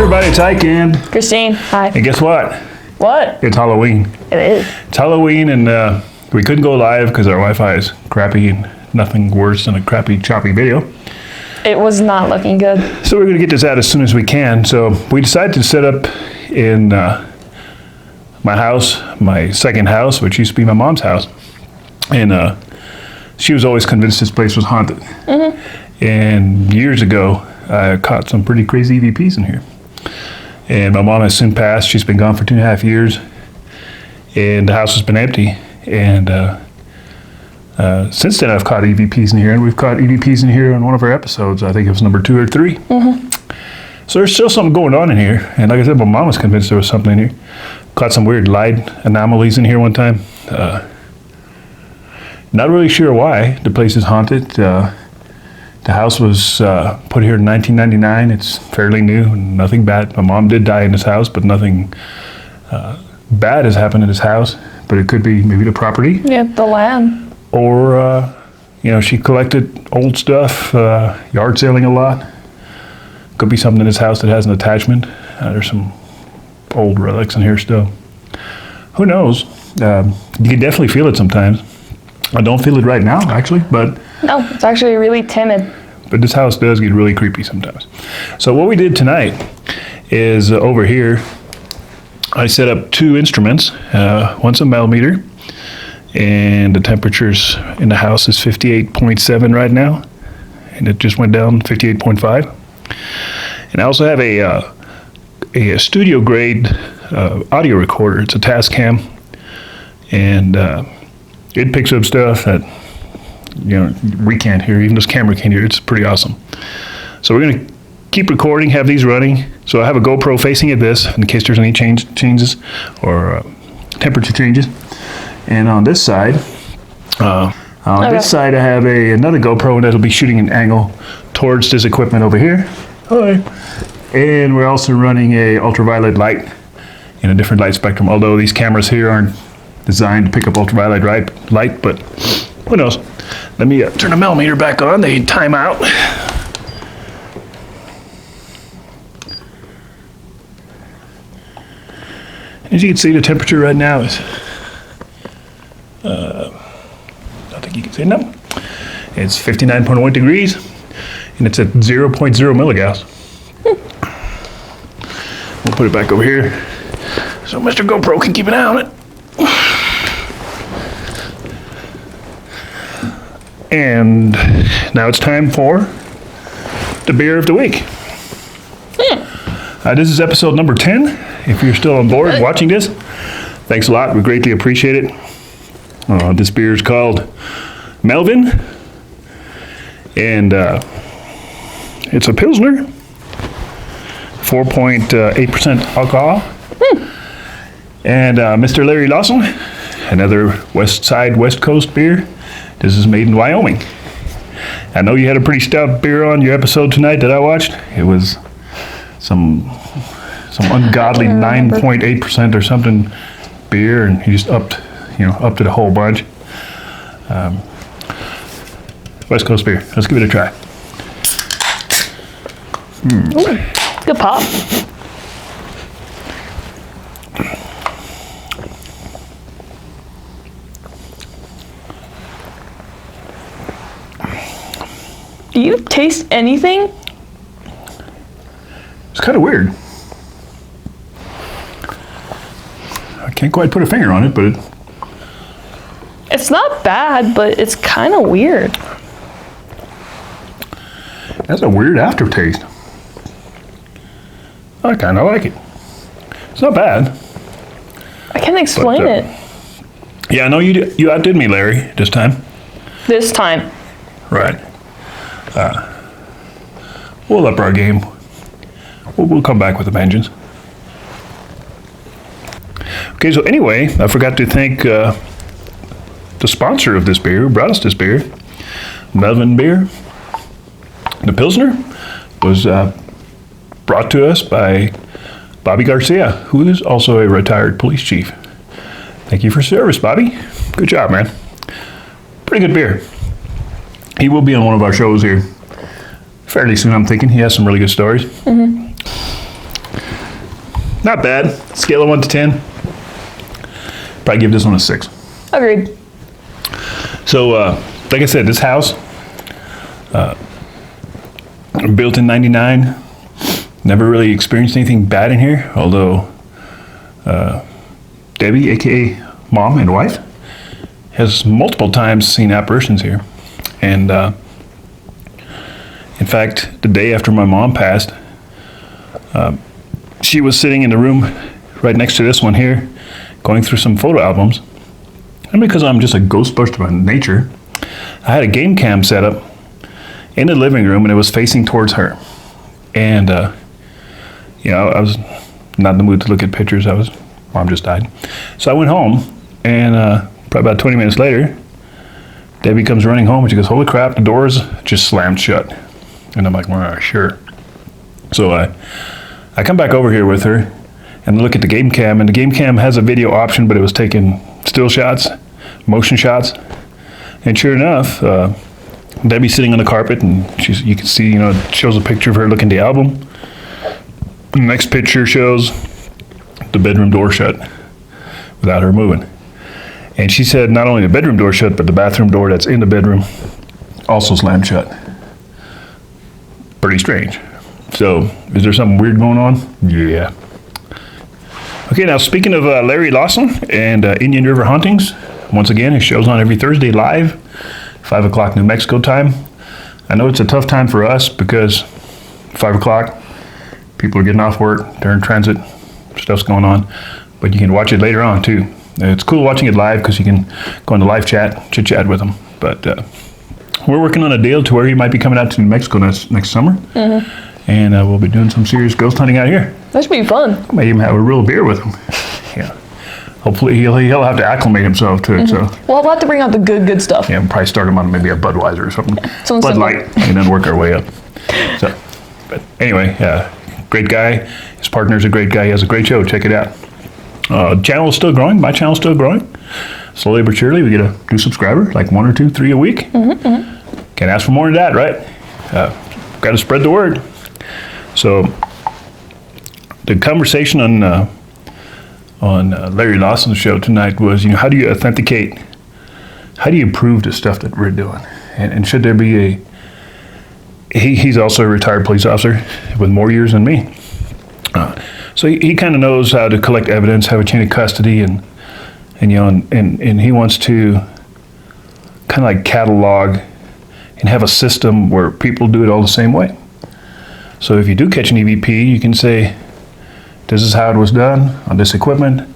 everybody, it's Ike and Kristine, hi. And guess what? What? It's Halloween. It is. It's Halloween and we couldn't go live because our Wi-Fi is crappy and nothing worse than a crappy, choppy video. It was not looking good. So we're going to get this out as soon as we can. So we decided to set up in my house, my second house, which used to be my mom's house. And she was always convinced this place was haunted. Mm-hmm. And years ago, I caught some pretty crazy EVPs in here. And my mom has since passed. She's been gone for 2.5 years. And the house has been empty. And since then, I've caught EVPs in here. And we've caught EVPs in here on one of our episodes. I think it was number 2 or 3. Mm-hmm. So there's still something going on in here. And like I said, my mom was convinced there was something in here. Caught some weird light anomalies in here one time. Not really sure why the place is haunted. The house was put here in 1999. It's fairly new and nothing bad. My mom did die in this house, but nothing bad has happened in this house. But it could be maybe the property. Yeah, the land. Or, she collected old stuff, yard sailing a lot. Could be something in this house that has an attachment. There's some old relics in here still. Who knows? You can definitely feel it sometimes. I don't feel it right now, actually, but... No, it's actually really timid. But this house does get really creepy sometimes. So what we did tonight is over here, I set up 2 instruments. One's a millimeter, and the temperatures in the house is 58.7 right now, and it just went down 58.5. And I also have a studio grade audio recorder. It's a Tascam, and it picks up stuff that we can't hear. Even this camera can't hear. It's pretty awesome. So we're going to keep recording, have these running. So I have a GoPro facing at this in case there's any changes or temperature changes. And on this side, this side I have another GoPro, and that'll be shooting an angle towards this equipment over here. Hi. And we're also running a ultraviolet light in a different light spectrum. Although these cameras here aren't designed to pick up ultraviolet light, but who knows? Let me turn the millimeter back on. They time out. As you can see, the temperature right now is, I think you can see it now. It's 59.1 degrees, and it's at 0.0 milligauss. We'll put it back over here so Mr. GoPro can keep an eye on it. And now it's time for the beer of the week. This is episode number 10. If you're still on board watching this, thanks a lot. We greatly appreciate it. This beer is called Melvin, and it's a Pilsner, 4.8% alcohol. And Mr. Larry Lawson, another West Coast beer. This is made in Wyoming. I know you had a pretty stout beer on your episode tonight that I watched. It was some ungodly 9.8% or something beer, and he just upped it a whole bunch. West Coast beer. Let's give it a try. Ooh, good pop. Do you taste anything? It's kind of weird. I can't quite put a finger on it, but it's not bad, but it's kind of weird. It has a weird aftertaste. I kind of like it. It's not bad. I can't explain it. Yeah, I know you outdid me, Larry, this time. This time. Right. We'll up our game. We'll come back with a vengeance. Okay, so anyway, I forgot to thank the sponsor of this beer, who brought us this beer, Melvin Beer. The Pilsner was brought to us by Bobby Garcia, who is also a retired police chief. Thank you for service, Bobby. Good job, man. Pretty good beer. He will be on one of our shows here fairly soon, I'm thinking. He has some really good stories. Mm-hmm. not bad. Scale of 1 to 10. Probably give this one a 6. Agreed. So, like I said, this house, built in 99, never really experienced anything bad in here, although Debbie, aka mom and wife, has multiple times seen apparitions here. And in fact, the day after my mom passed, she was sitting in the room right next to this one here, going through some photo albums. And because I'm just a ghostbuster by nature, I had a game cam set up in the living room, and it was facing towards her. And I was not in the mood to look at pictures. Mom just died. So I went home, and probably about 20 minutes later, Debbie comes running home, and she goes, "Holy crap, the door's just slammed shut." And I'm like, "Well, sure." So I come back over here with her and look at the game cam, and the game cam has a video option, but it was taking still shots, motion shots. And sure enough, Debbie's sitting on the carpet, and you can see, it shows a picture of her looking at the album. The next picture shows the bedroom door shut without her moving. And she said not only the bedroom door shut, but the bathroom door that's in the bedroom also slammed shut. Pretty strange. So, is there something weird going on? Yeah. Okay, now speaking of Larry Lawson and Indian River Hauntings, once again, his show's on every Thursday live, 5 o'clock New Mexico time. I know it's a tough time for us because 5 o'clock, people are getting off work, they're in transit, stuff's going on, but you can watch it later on too. It's cool watching it live because you can go into live chat, chit-chat with them. But we're working on a deal to where he might be coming out to New Mexico next summer. Mm-hmm. And we'll be doing some serious ghost hunting out here. That should be fun. Might even have a real beer with him. Yeah. Hopefully he'll have to acclimate himself to it. So. Well, we'll have to bring out the good stuff. Yeah, we'll probably start him on maybe a Budweiser or something. Something Bud Light, and then work our way up. So, but anyway, great guy. His partner's a great guy. He has a great show. Check it out. Channel's still growing. My channel's still growing. Slowly but surely, we get a new subscriber, like 1 or 2, 3 a week. Mm-hmm, mm-hmm. Can't ask for more than that, right? Got to spread the word. So, the conversation on Larry Lawson's show tonight was, how do you authenticate? How do you prove the stuff that we're doing? And should there be he's also a retired police officer with more years than me. So he kind of knows how to collect evidence, have a chain of custody, and he wants to kind of like catalog and have a system where people do it all the same way. So if you do catch an EVP, you can say, this is how it was done on this equipment.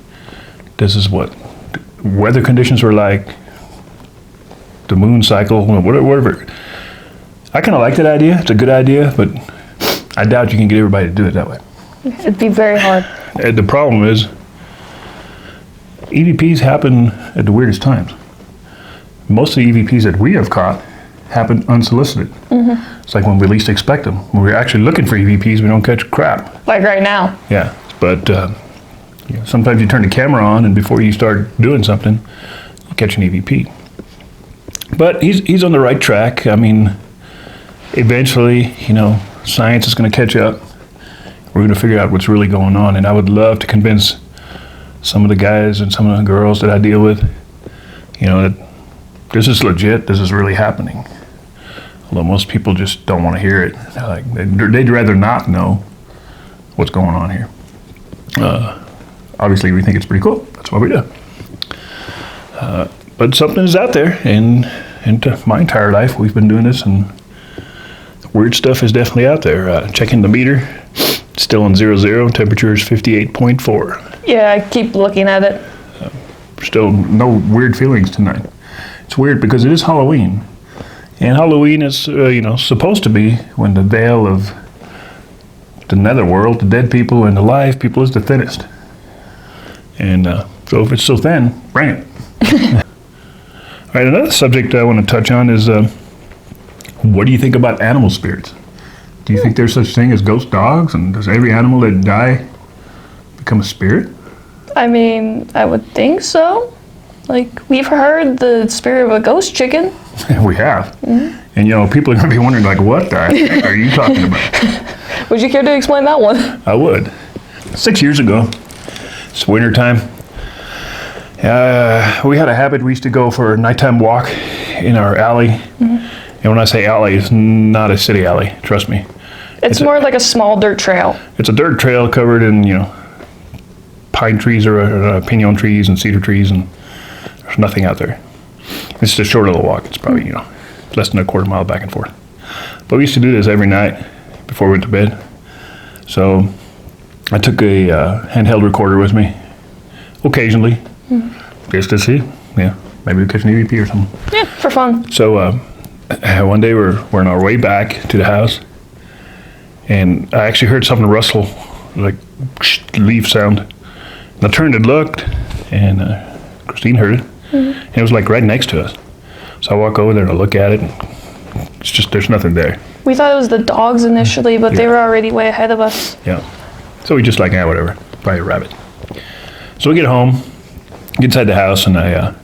This is what the weather conditions were like, the moon cycle, whatever. I kind of like that idea. It's a good idea, but I doubt you can get everybody to do it that way. It'd be very hard. And the problem is, EVPs happen at the weirdest times. Most of the EVPs that we have caught happen unsolicited. Mm-hmm. It's like when we least expect them. When we're actually looking for EVPs, we don't catch crap. Like right now. Yeah, but sometimes you turn the camera on, and before you start doing something, you catch an EVP. But he's on the right track. I mean, eventually, science is going to catch up. We're going to figure out what's really going on, and I would love to convince some of the guys and some of the girls that I deal with, that this is legit, this is really happening. Although most people just don't want to hear it. They'd rather not know what's going on here. Obviously, we think it's pretty cool. That's what we do. But something is out there, and into my entire life, we've been doing this, and weird stuff is definitely out there. Checking the meter, still on 00, temperature is 58.4. Yeah, I keep looking at it. Still no weird feelings tonight. It's weird because it is Halloween. And Halloween is, supposed to be when the veil of the netherworld, the dead people and the live people is the thinnest. And so if it's so thin, bring it. All right, another subject I want to touch on is what do you think about animal spirits? Do you think there's such thing as ghost dogs? And does every animal that die become a spirit? I mean, I would think so. Like, we've heard the spirit of a ghost chicken. We have. Mm-hmm. And, people are going to be wondering, like, what the heck are you talking about? Would you care to explain that one? I would. 6 years ago. It's winter time. We had a habit. We used to go for a nighttime walk in our alley. And when I say alley, it's not a city alley. Trust me. It's more like a small dirt trail. It's a dirt trail covered in, pine trees or pinon trees and cedar trees, and there's nothing out there. It's just a short little walk. It's probably, less than a quarter mile back and forth. But we used to do this every night before we went to bed. So I took a handheld recorder with me occasionally, just to see. Yeah, maybe we'll catch an EVP or something. Yeah, for fun. So one day we're on our way back to the house, and I actually heard something rustle, like leaf sound. And I turned and looked, and Kristine heard it, and it was like right next to us. So I walk over there and I look at it, and it's just, there's nothing there. We thought it was the dogs initially, but they were already way ahead of us. Yeah. So we just like, whatever, probably a rabbit. So we get home, get inside the house, and I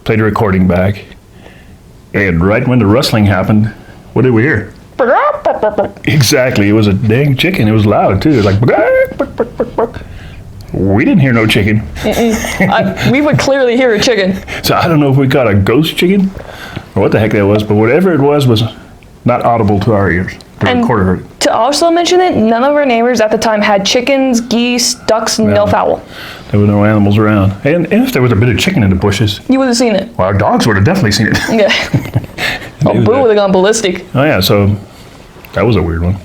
played the recording back. And right when the rustling happened, what did we hear? Exactly. It was a dang chicken. It was loud, too. It was like, we didn't hear no chicken. We would clearly hear a chicken. So I don't know if we caught a ghost chicken or what the heck that was, but whatever it was not audible to our ears. The recorder heard it. To also mention it, none of our neighbors at the time had chickens, geese, ducks, and no fowl. There were no animals around. And if there was a bit of chicken in the bushes, you would have seen it. Well, our dogs would have definitely seen it. Yeah. Oh, Boo would have gone ballistic. Oh, yeah, so that was a weird one.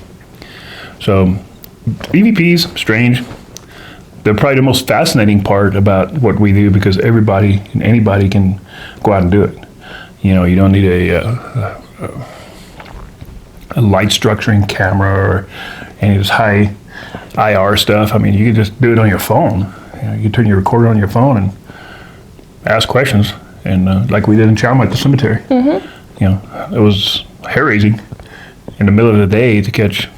So EVPs, strange. They're probably the most fascinating part about what we do, because everybody and anybody can go out and do it. You don't need a light structuring camera or any of this high IR stuff. I mean, you can just do it on your phone. You can turn your recorder on your phone and ask questions, and like we did in Chalmette at the cemetery. It was hair-raising in the middle of the day to catch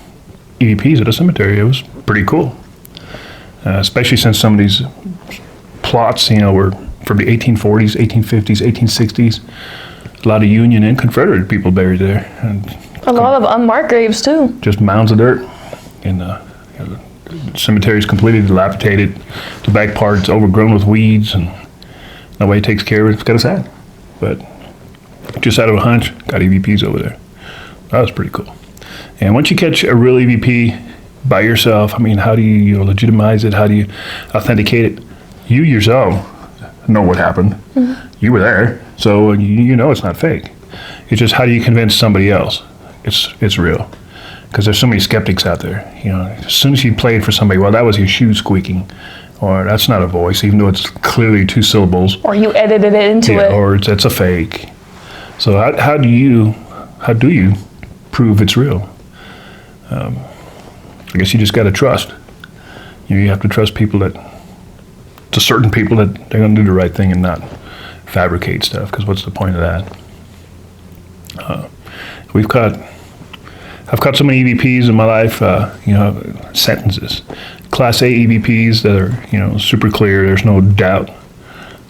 EVPs at a cemetery. It was pretty cool, especially since some of these plots, were from the 1840s, 1850s, 1860s. A lot of Union and Confederate people buried there. And a lot of unmarked graves, too. Just mounds of dirt. And the cemetery is completely dilapidated. The back part's overgrown with weeds, and nobody takes care of it. It's kind of sad. But just out of a hunch, got EVPs over there. That was pretty cool. And once you catch a real EVP by yourself, how do you legitimize it? How do you authenticate it? You yourself know what happened. You were there, so you know it's not fake. It's just, how do you convince somebody else it's real? Because there's so many skeptics out there. As soon as you play it for somebody, well, that was your shoe squeaking, or that's not a voice, even though it's clearly 2 syllables. Or you edited it into it. Or it's a fake. So how do you prove it's real? I guess you just got to trust. You have to trust people to certain people that they're going to do the right thing and not fabricate stuff. Because what's the point of that? I've caught so many EVPs in my life. Sentences, Class A EVPs that are super clear. There's no doubt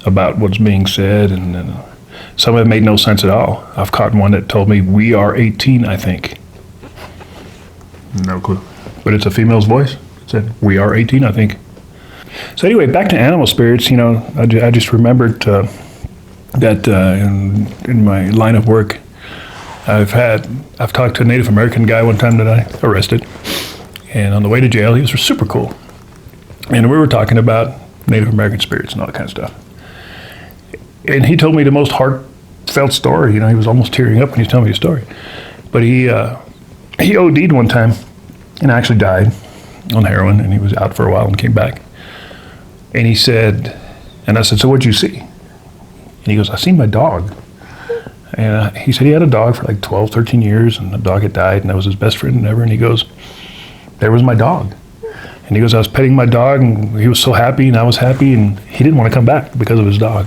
about what's being said, and some of it made no sense at all. I've caught one that told me, "We are 18, I think." No clue. But it's a female's voice. It said, "We are 18, I think." So anyway, back to animal spirits. I just remembered that in my line of work, I've talked to a Native American guy one time that I arrested, and on the way to jail, he was super cool, and we were talking about Native American spirits and all that kind of stuff. And he told me the most heartfelt story. He was almost tearing up when he was telling me the story. But he OD'd one time and actually died on heroin, and he was out for a while and came back. And he said, and I said, "So what'd you see?" And he goes, "I seen my dog." And he said he had a dog for like 12, 13 years, and the dog had died, and that was his best friend ever. And he goes, "There was my dog." And he goes, "I was petting my dog, and he was so happy, and I was happy, and he didn't want to come back because of his dog."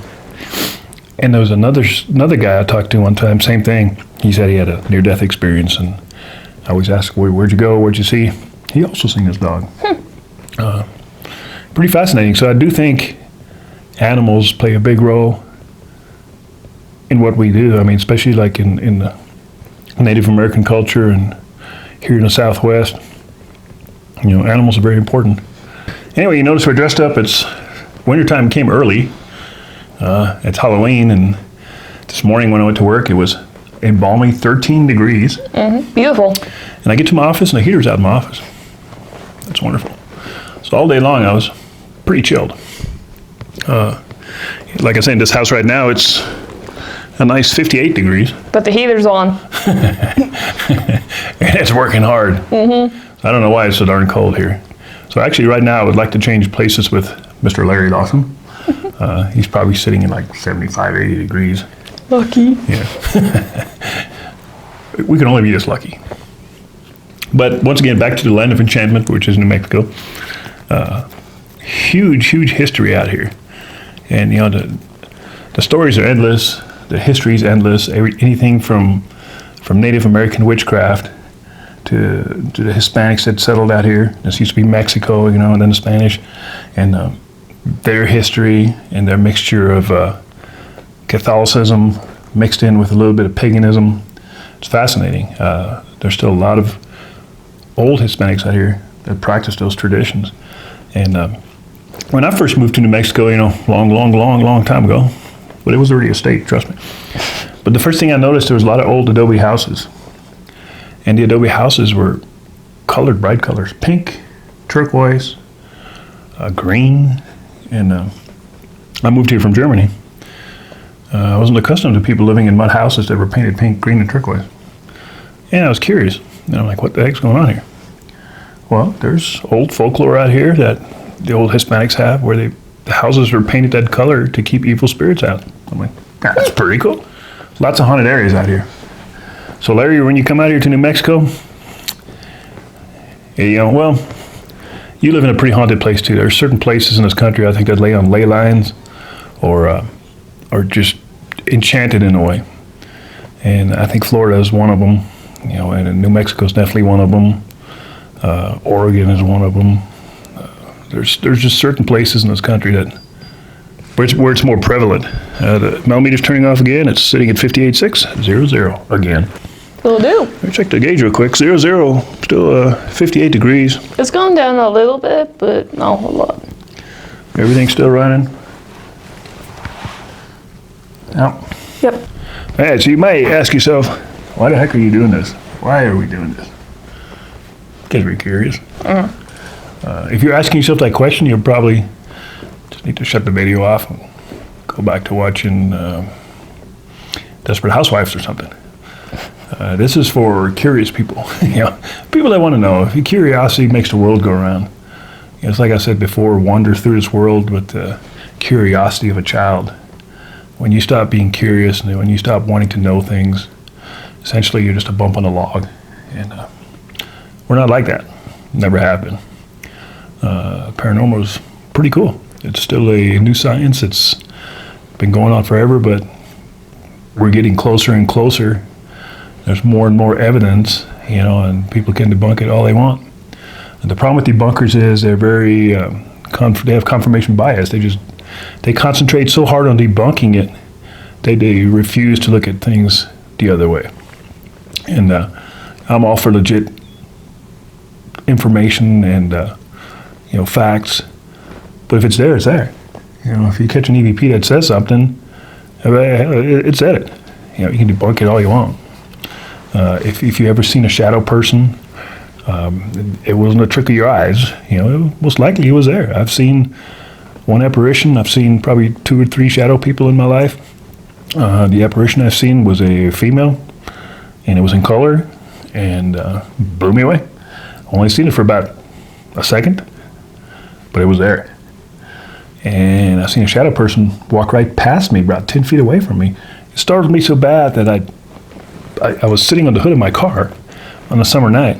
And there was another guy I talked to one time, same thing. He said he had a near-death experience, and I always ask, "Where'd you go? Where'd you see?" He also seen his dog. Pretty fascinating. So I do think animals play a big role in what we do. Especially like in the Native American culture and here in the Southwest, animals are very important. Anyway, you notice we're dressed up. It's wintertime came early. It's Halloween, and this morning when I went to work, it was a balmy 13 degrees. Beautiful. And I get to my office, and the heater's out in my office. That's wonderful. So all day long, I was pretty chilled. Like I said, in this house right now, it's a nice 58 degrees. But the heater's on. And it's working hard. I don't know why it's so darn cold here. So actually right now I would like to change places with Mr. Larry Lawson. He's probably sitting in like 75, 80 degrees. Lucky. Yeah. We can only be this lucky. But once again, back to the land of enchantment, which is New Mexico. Huge history out here. And you know, the stories are endless. The history is endless. Anything from Native American witchcraft to the Hispanics that settled out here. This used to be Mexico, you know, and then the Spanish, and their history and their mixture of Catholicism mixed in with a little bit of paganism. It's fascinating. There's still a lot of old Hispanics out here that practice those traditions. And when I first moved to New Mexico, you know, long time ago, but it was already a state, trust me. But the first thing I noticed, there was a lot of old adobe houses. And the adobe houses were colored, bright colors, pink, turquoise, green. And I moved here from Germany. I wasn't accustomed to people living in mud houses that were painted pink, green, and turquoise. And I was curious. And I'm like, what the heck's going on here? Well, there's old folklore out here that the old Hispanics have where the houses were painted that color to keep evil spirits out. I'm like, that's pretty cool. Lots of haunted areas out here. So Larry, when you come out here to New Mexico, you know, well, you live in a pretty haunted place too. There are certain places in this country I think that lay on ley lines or just enchanted in a way. And I think Florida is one of them, you know, and New Mexico is definitely one of them. Oregon is one of them. There's just certain places in this country that where it's more prevalent. The millimeter's turning off again. It's sitting at 58.600 again. Will do. Let me check the gauge real quick. 00, still 58 degrees. It's gone down a little bit, but not a whole lot. Everything's still running. Yep. Yep. All right, so you might ask yourself, why the heck are you doing this? Why are we doing this? Because we're curious. If you're asking yourself that question, you'll probably just need to shut the video off and go back to watching Desperate Housewives or something. This is for curious people, you know, people that want to know. If curiosity makes the world go around. You know, it's like I said before, wander through this world with the curiosity of a child. When you stop being curious and when you stop wanting to know things, essentially you're just a bump on the log. And we're not like that. Never have been. Paranormal is pretty cool. It's still a new science. It's been going on forever, but we're getting closer and closer. There's more and more evidence, you know, and people can debunk it all they want. And the problem with debunkers is they're very, they have confirmation bias. They concentrate so hard on debunking it, they refuse to look at things the other way. And I'm all for legit information and, you know, facts. But if it's there, it's there. You know, if you catch an EVP that says something, it said it. You know, you can debunk it all you want. If you ever seen a shadow person, it wasn't a trick of your eyes. You know, most likely it was there. I've seen one apparition. I've seen probably 2 or 3 shadow people in my life. The apparition I've seen was a female, and it was in color, and blew me away. Only seen it for about a second, but it was there. And I seen a shadow person walk right past me, about 10 feet away from me. It startled me so bad that I was sitting on the hood of my car on a summer night,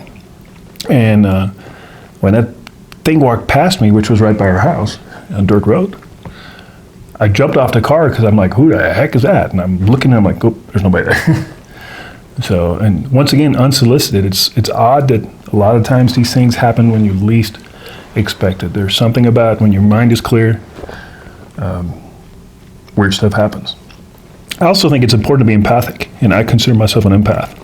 and when that thing walked past me, which was right by our house on dirt road, I jumped off the car because I'm like, who the heck is that? And I'm looking and I'm like, oh, there's nobody there. So, and once again, unsolicited. It's odd that a lot of times these things happen when you least expect it. There's something about when your mind is clear, weird stuff happens. I also think it's important to be empathic, and I consider myself an empath.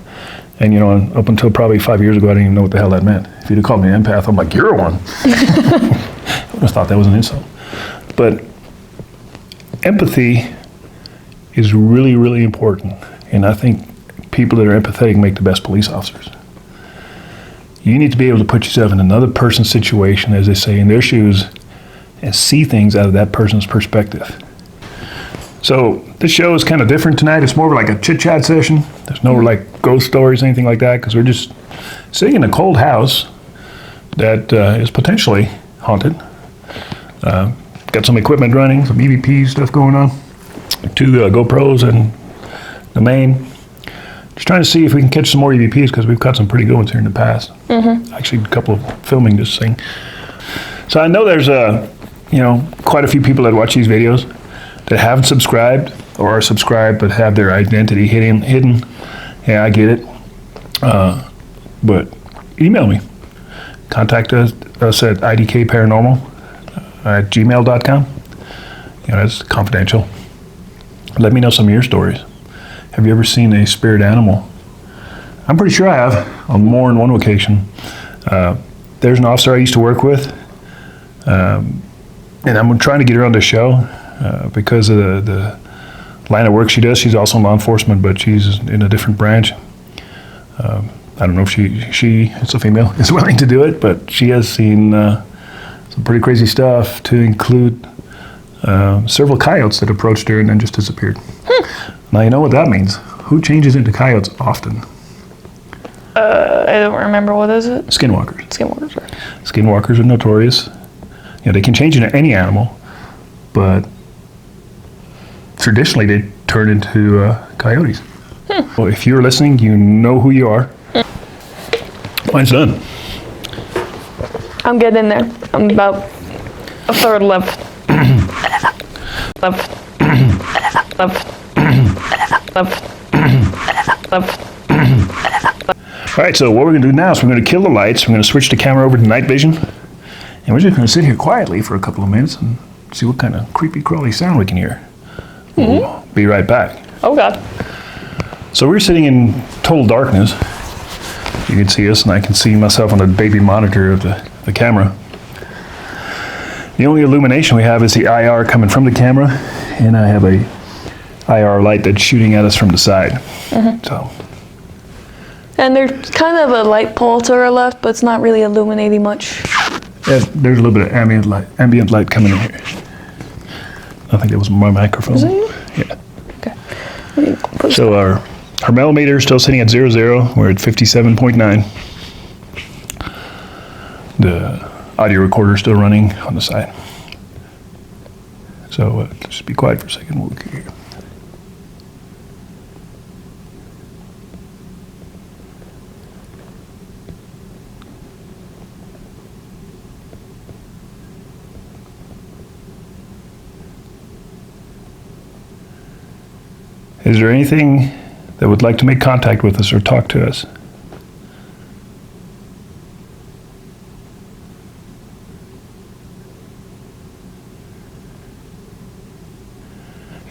And, you know, up until probably 5 years ago, I didn't even know what the hell that meant. If you'd have called me an empath, I'm like, you're one. I would have thought that was an insult. But empathy is really, really important. And I think people that are empathetic make the best police officers. You need to be able to put yourself in another person's situation, as they say, in their shoes, and see things out of that person's perspective. So this show is kind of different tonight. It's more of like a chit-chat session. There's no like ghost stories, anything like that, because we're just sitting in a cold house that is potentially haunted. Got some equipment running, some EVP stuff going on, 2 GoPros and the main. Just trying to see if we can catch some more EVPs, because we've caught some pretty good ones here in the past. Actually, a couple of filming this thing. So I know there's quite a few people that watch these videos that haven't subscribed or are subscribed but have their identity hidden. Yeah, I get it. But email me. Contact us at idkparanormal at gmail.com. You know, that's confidential. Let me know some of your stories. Have you ever seen a spirit animal? I'm pretty sure I have on more than one occasion. There's an officer I used to work with, and I'm trying to get her on the show because of the line of work she does. She's also in law enforcement, but she's in a different branch. I don't know if it's a female, is willing to do it, but she has seen some pretty crazy stuff, to include several coyotes that approached her and then just disappeared. Now you know what that means. Who changes into coyotes often? I don't remember. What is it? Skinwalkers. Skinwalkers. Right. Skinwalkers are notorious. You know, they can change into any animal, but traditionally they turn into coyotes. Well, if you're listening, you know who you are. Mine's done. I'm getting in there. I'm about a third left. Left. All right, so what we're going to do now is we're going to kill the lights. We're going to switch the camera over to night vision. And we're just going to sit here quietly for a couple of minutes and see what kind of creepy crawly sound we can hear. We'll be right back. Oh, God. So we're sitting in total darkness. You can see us, and I can see myself on the baby monitor of the camera. The only illumination we have is the IR coming from the camera, and I have a IR light that's shooting at us from the side. So. And there's kind of a light pole to our left, but it's not really illuminating much. Yeah, there's a little bit of ambient light coming in here. I think that was my microphone. Was it you? Yeah. Okay. So our millimeter is still sitting at 00. We're at 57.9. The audio recorder is still running on the side. So just be quiet for a second. We'll look here. Is there anything that would like to make contact with us or talk to us?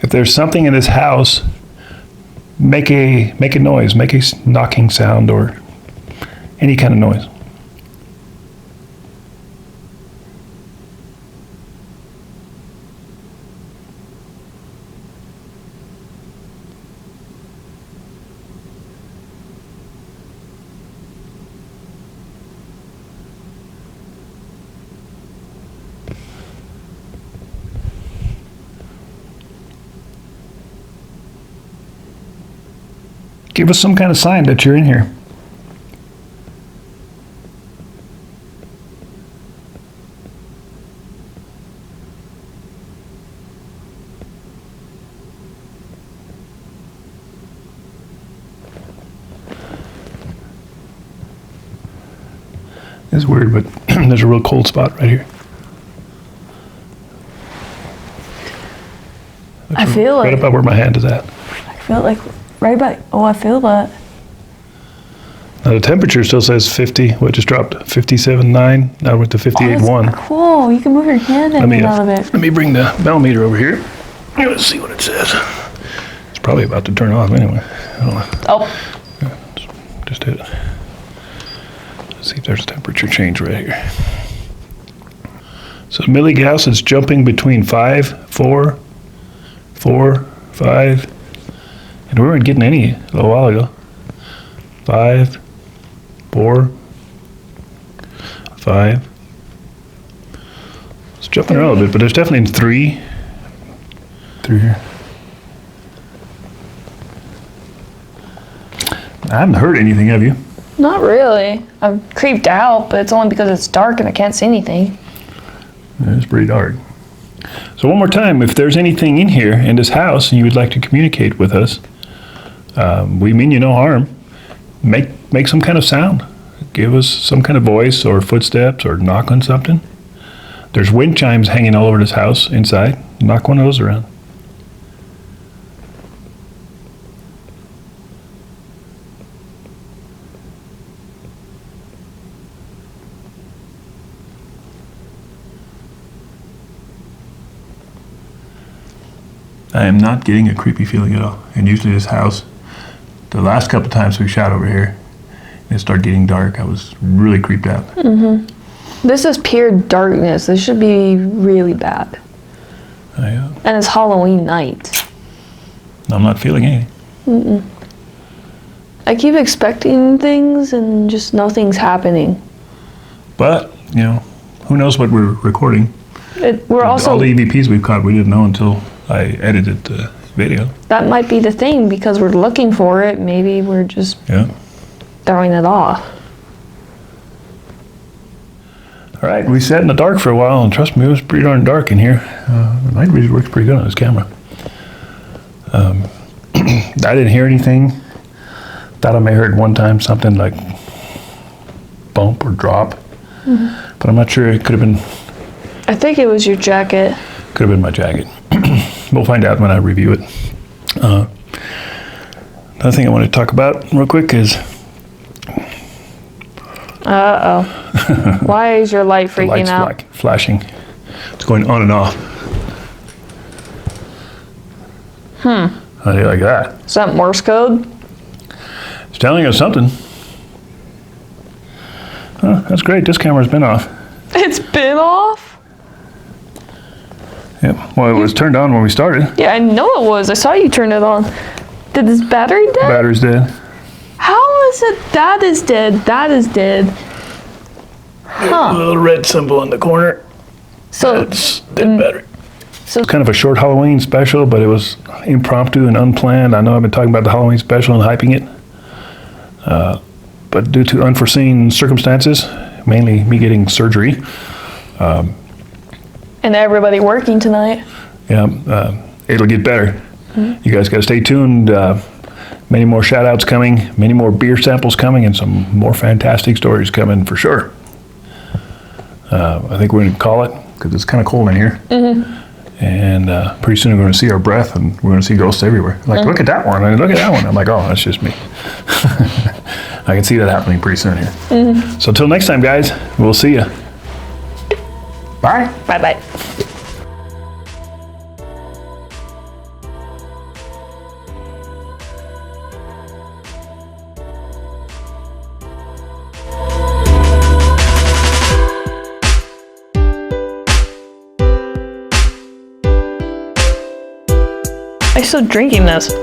If there's something in this house, make a noise, make a knocking sound or any kind of noise. Give us some kind of sign that you're in here. It's weird, but there's a real cold spot right here. I feel like right about where my hand is at. I feel like right by. Oh, I feel that. Now the temperature still says 50. What just dropped? 57.9. Now we're to 58.1. Cool. You can move your hand in and out of it. Let me bring the millimeter over here. Let's see what it says. It's probably about to turn off anyway. I don't know. Oh. Just adjust it. Let's see if there's a temperature change right here. So Millie Gauss is jumping between 5, 4, 4, 5, and we weren't getting any a little while ago. 5, 4, 5. It's jumping around a little bit, but there's definitely 3 through here. I haven't heard anything, have you? Not really. I'm creeped out, but it's only because it's dark and I can't see anything. It's pretty dark. So one more time, if there's anything in here, in this house, and you would like to communicate with us, we mean you no harm. Make some kind of sound. Give us some kind of voice or footsteps or knock on something. There's wind chimes hanging all over this house inside. Knock one of those around. I am not getting a creepy feeling at all. And usually this house, the last couple of times we shot over here, and it started getting dark, I was really creeped out. Mm-hmm. This is pure darkness. This should be really bad. And it's Halloween night. I'm not feeling anything. Mm-mm. I keep expecting things and just nothing's happening. But, you know, who knows what we're recording. We're also... All the EVPs we've caught, we didn't know until I edited the video. That might be the thing, because we're looking for it. Maybe we're just throwing it off. All right, we sat in the dark for a while, and trust me, it was pretty darn dark in here. The night vision works pretty good on this camera. I didn't hear anything. Thought I may have heard one time something like bump or drop, but I'm not sure. It could have been... I think it was your jacket. Could have been my jacket. We'll find out when I review it. Another thing I want to talk about real quick is... Uh-oh. Why is your light freaking out? The light's flashing. It's going on and off. How do you like that? Is that Morse code? It's telling us something. Oh, that's great. This camera's been off. It's been off? Yep. Well, it was turned on when we started. Yeah, I know it was. I saw you turn it on. Did this battery dead? Battery's dead. How is it that is dead? That is dead. A little red symbol in the corner. So it's dead battery. So It's kind of a short Halloween special, but it was impromptu and unplanned. I know I've been talking about the Halloween special and hyping it. But due to unforeseen circumstances, mainly me getting surgery. And everybody working tonight. Yeah, it'll get better. You guys got to stay tuned. Many more shout outs coming, many more beer samples coming, and some more fantastic stories coming for sure. I think we're going to call it, because it's kind of cold in here. And pretty soon we're going to see our breath, and we're going to see ghosts everywhere. Like, look at that one, and look at that one. I'm like, oh, that's just me. I can see that happening pretty soon here. So till next time, guys, we'll see you. Bye. Bye-bye. I'm still drinking this. I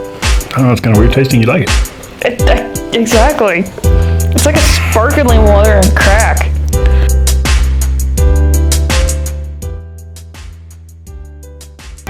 don't know, it's kind of weird tasting. You like it? Exactly. It's like a sparkling water and crack.